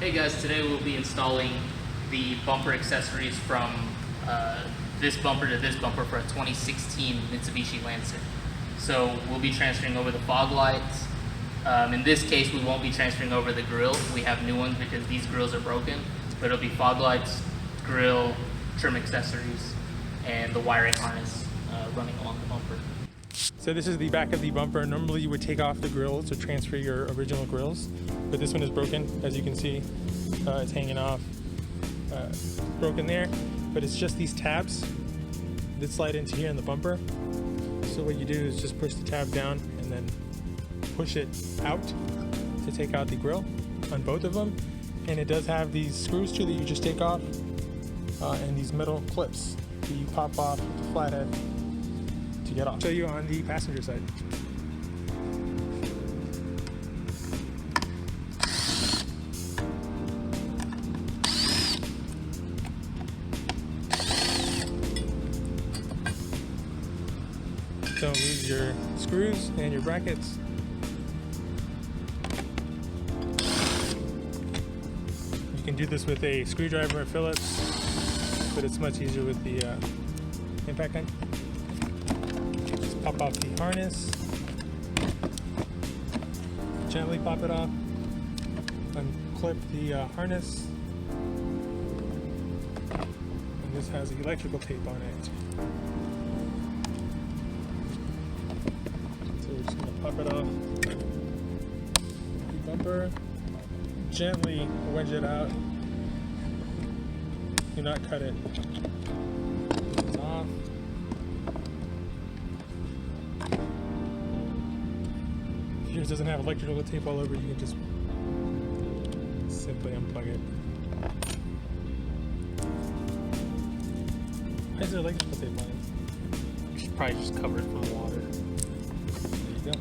Hey guys, today we'll be installing the bumper accessories from this bumper to this bumper for a 2016 Mitsubishi Lancer. So we'll be transferring over the fog lights. In this case, we won't be transferring over the grill. We have new ones because these grills are broken. But it'll be fog lights, grill, trim accessories, and the wiring harness running along the bumper. So this is the back of the bumper. Normally you would take off the grill to transfer your original grills, but this one is broken. As you can see, it's hanging off, broken there, but it's just these tabs that slide into here in the bumper. So what you do is just push the tab down and then push it out to take out the grill on both of them. And it does have these screws too that you just take off, and these metal clips that you pop off with the flathead to get off. Show you on the passenger side. Don't lose your screws and your brackets. You can do this with a screwdriver or Phillips, but it's much easier with the impact gun. Just pop off the harness, gently pop it off, unclip the harness, and this has electrical tape on it. So we're just going to pop it off the bumper, gently wedge it out, do not cut it. It's off. If yours doesn't have electrical tape all over, you can just simply unplug it. Why is there electrical tape on it? You should probably just cover it from water. There you go.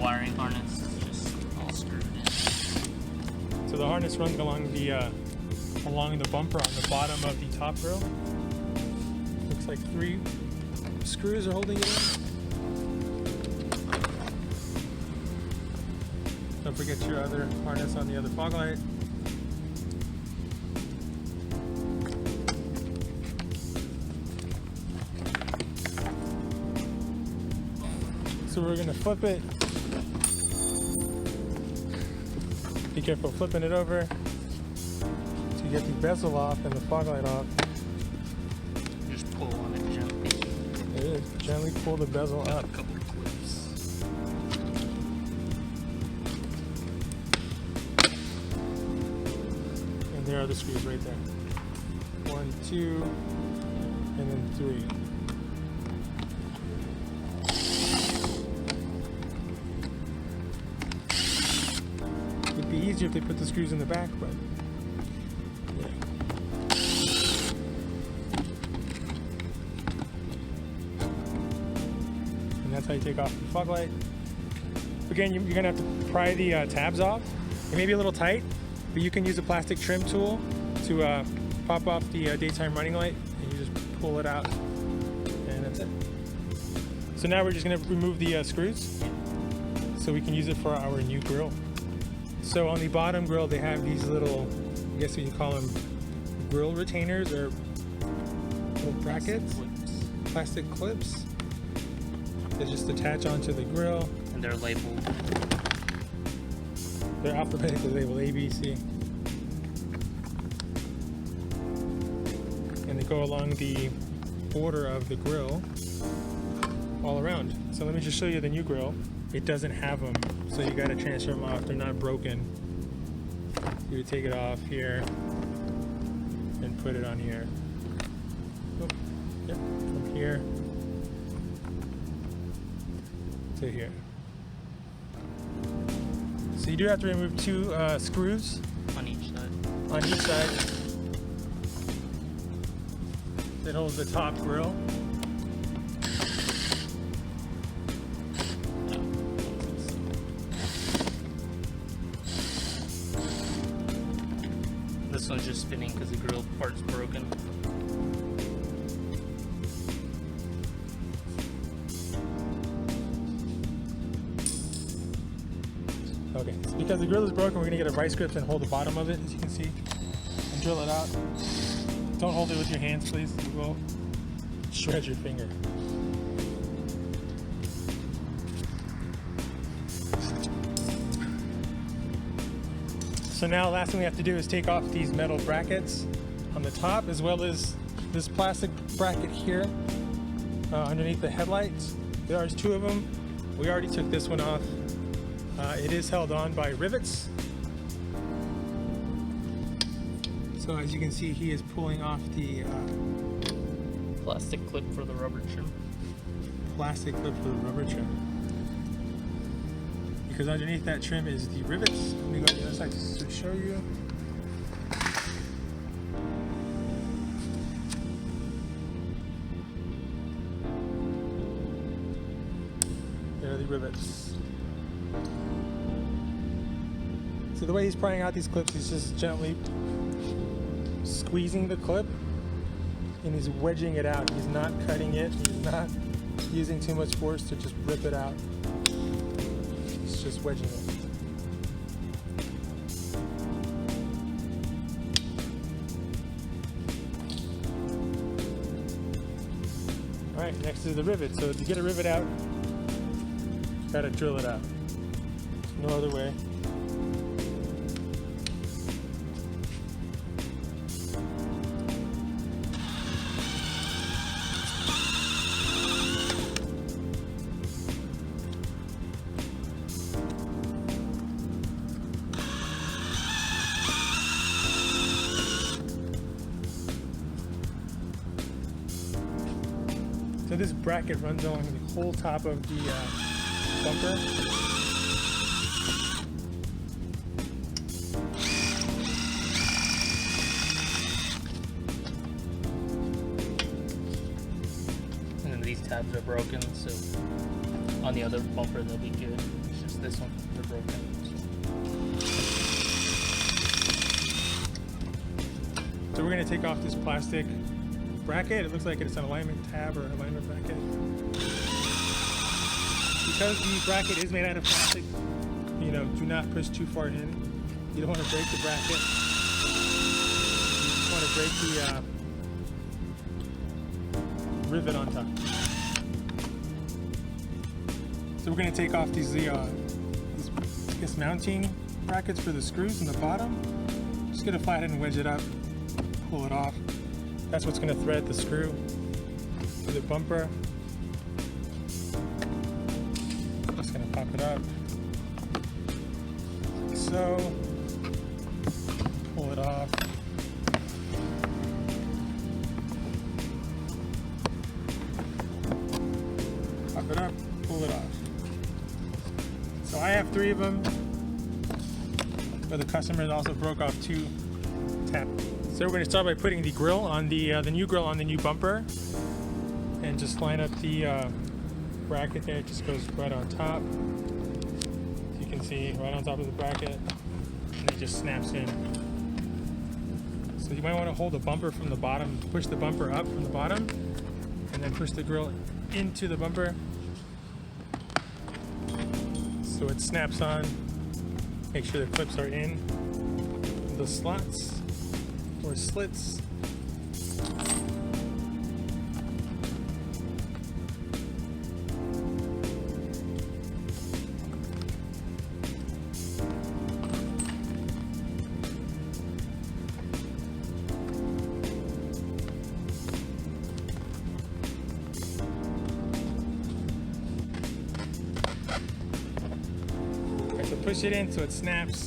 Wiring harness is just all screwed in. So the harness runs along the bumper on the bottom of the top grill. Looks like 3 screws are holding it in. Don't forget your other harness on the other fog light. So we're going to flip it. Be careful flipping it over to get the bezel off and the fog light off. Just pull on it gently. It is. Gently pull the bezel up. A couple of clips. And there are the screws right there. 1, 2, and then 3. It'd be easier if they put the screws in the back, but yeah. And that's how you take off the fog light. Again, you're gonna have to pry the tabs off. It may be a little tight, but you can use a plastic trim tool to pop off the daytime running light, and you just pull it out, and that's it. So now we're just gonna remove the screws so we can use it for our new grill. So on the bottom grill, they have these little, I guess you call them grill retainers or little brackets, plastic clips. They just attach onto the grill. And they're labeled. They're alphabetically labeled A, B, C. And they go along the border of the grill all around. So let me just show you the new grill. It doesn't have them, so you gotta transfer them off. They're not broken. You would take it off here and put it on here. Oh, yep, from here to here. So you do have to remove 2 screws On each side. on each side that holds the top grill. This one's just spinning because the grill part's broken. Okay, so because the grill is broken, we're gonna get a vice grip and hold the bottom of it, as you can see, and drill it out. Don't hold it with your hands, please. It will shred your finger. So now, last thing we have to do is take off these metal brackets on the top, as well as this plastic bracket here underneath the headlights. There's two of them. We already took this one off. It is held on by rivets. So as you can see, he is pulling off the Plastic clip for the rubber trim. plastic clip for the rubber trim. Because underneath that trim is the rivets. Let me go to the other side just to show you. There are the rivets. So the way he's prying out these clips, he's just gently squeezing the clip and he's wedging it out. He's not cutting it. He's not using too much force to just rip it out. He's just wedging it. All right, next is the rivet. So to get a rivet out, you gotta drill it out. No other way. So this bracket runs along the whole top of the bumper. And then these tabs are broken, so on the other bumper they'll be good. It's just this one, they're broken. So we're gonna take off this plastic bracket. It looks like it's an alignment tab or alignment bracket. Because the bracket is made out of plastic, you know, do not push too far in. You don't want to break the bracket. You just want to break the rivet on top. So we're going to take off these mounting brackets for the screws in the bottom. Just get a flathead and wedge it up, pull it off. That's what's going to thread the screw to the bumper. Just going to pop it up. Like so. Pull it off. Pop it up, pull it off. So I have 3 of them, but the customer also broke off 2 tabs. So we're going to start by putting the grill on the new grill on the new bumper, and just line up the bracket there. It just goes right on top. As you can see, right on top of the bracket, and it just snaps in. So you might want to hold the bumper from the bottom, push the bumper up from the bottom, and then push the grill into the bumper so it snaps on. Make sure the clips are in the slots or slits. Okay, so push it in so it snaps.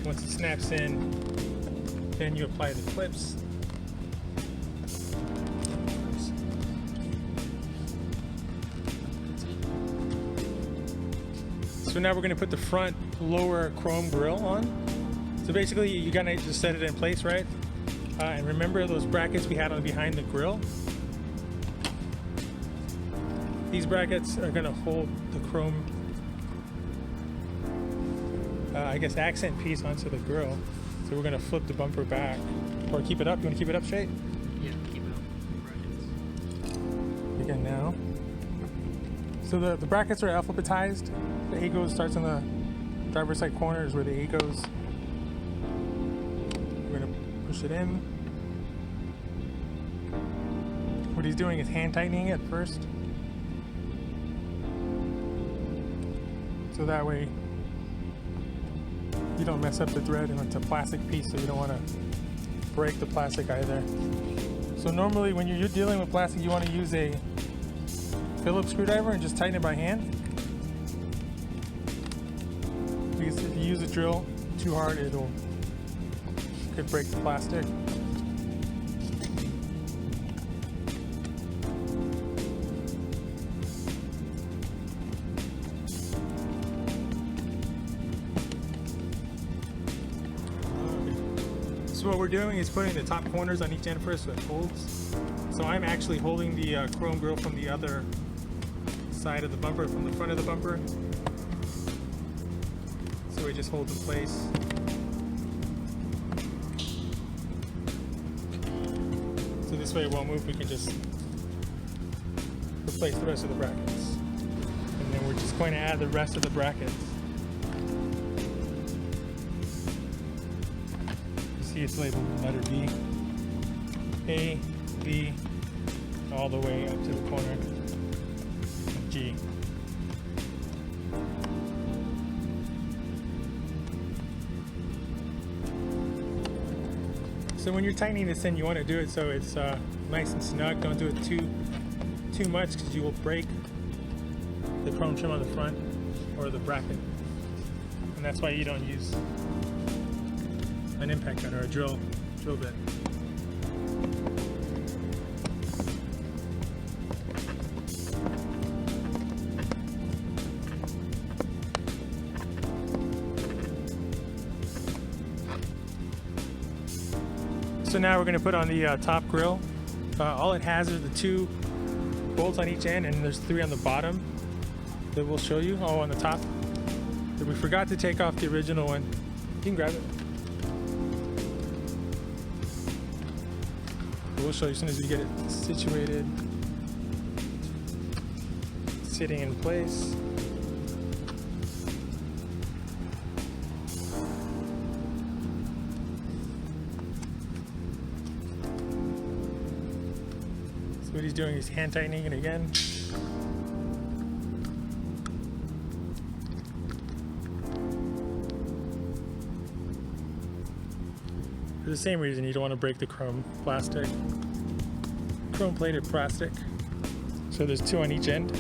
Once it snaps in, then you apply the clips. So now we're going to put the front lower chrome grille on. So basically you're going to just set it in place, right? And remember those brackets we had on behind the grille? These brackets are going to hold the chrome I guess accent piece onto the grill. So we're gonna flip the bumper back, or keep it up. You wanna keep it up straight? Yeah, keep it up. Brackets. again now. So the brackets are alphabetized. The A goes starts on the driver's side corner is where the A goes. We're gonna push it in. What he's doing is hand tightening it first. So that way you don't mess up the thread, and it's a plastic piece, so you don't want to break the plastic either. So normally when you're dealing with plastic, you want to use a Phillips screwdriver and just tighten it by hand. Because if you use a drill too hard, could break the plastic. So what we're doing is putting the top corners on each end first so it holds. So I'm actually holding the chrome grille from the other side of the bumper, from the front of the bumper. So it just holds in place. So this way it won't move, we can just replace the rest of the brackets. And then we're just going to add the rest of the brackets. See, it's labeled letter B, A, B, all the way up to the corner of G. So when you're tightening this in, you want to do it so it's nice and snug. Don't do it too much because you will break the chrome trim on the front or the bracket. And that's why you don't use an impact gun or a drill bit. So now we're going to put on the top grille. All it has are the 2 bolts on each end, and there's 3 on the bottom that we'll show you. Oh, on the top. But we forgot to take off the original one. You can grab it. We'll show you as soon as we get it situated, sitting in place. So what he's doing is hand tightening it again. For the same reason, you don't want to break the chrome plated plastic. So there's 2 on each end.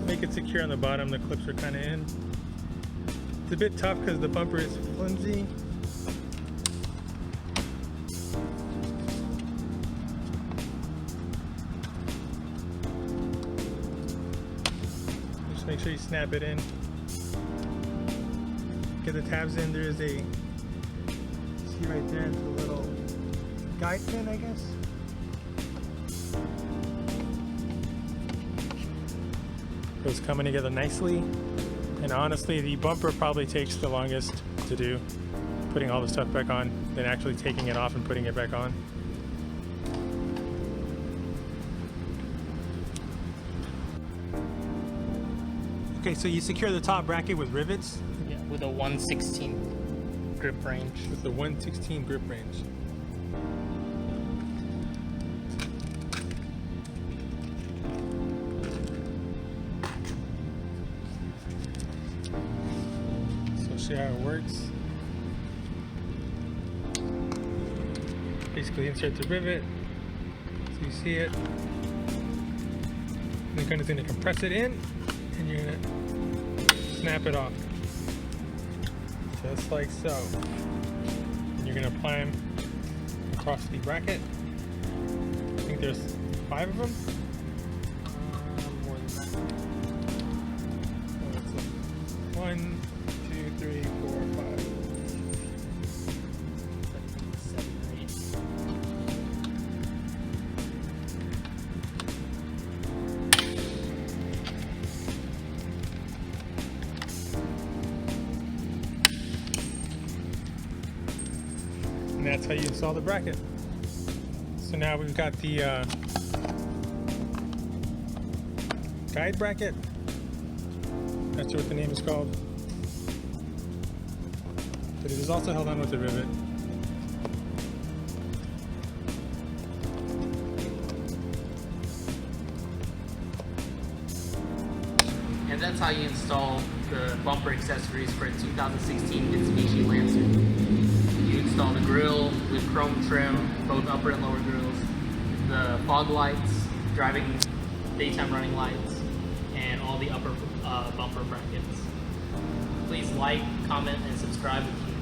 Make it secure on the bottom, the clips are kind of in. It's a bit tough because the bumper is flimsy. Just make sure you snap it in. Get the tabs in. There is a, see right there, it's a little guide pin, I guess. It's coming together nicely. And honestly, the bumper probably takes the longest to do, putting all the stuff back on, than actually taking it off and putting it back on. Okay, so you secure the top bracket with rivets? Yeah, with a 1/16 grip range. With the 1/16 grip range. See how it works. Basically insert the rivet so you see it. And you're going to compress it in, and you're going to snap it off. Just like so. And you're going to apply them across the bracket. I think there's 5 of them. More than that. So it's 1, 2, 3, 4, 5. And that's how you install the bracket. So now we've got the guide bracket. That's what the name is called. But it is also held on with a rivet. And that's how you install the bumper accessories for a 2016 Mitsubishi Lancer. You install the grille with chrome trim, both upper and lower grills, the fog lights, driving daytime running lights, and all the upper bumper brackets. Please like, comment, and subscribe if you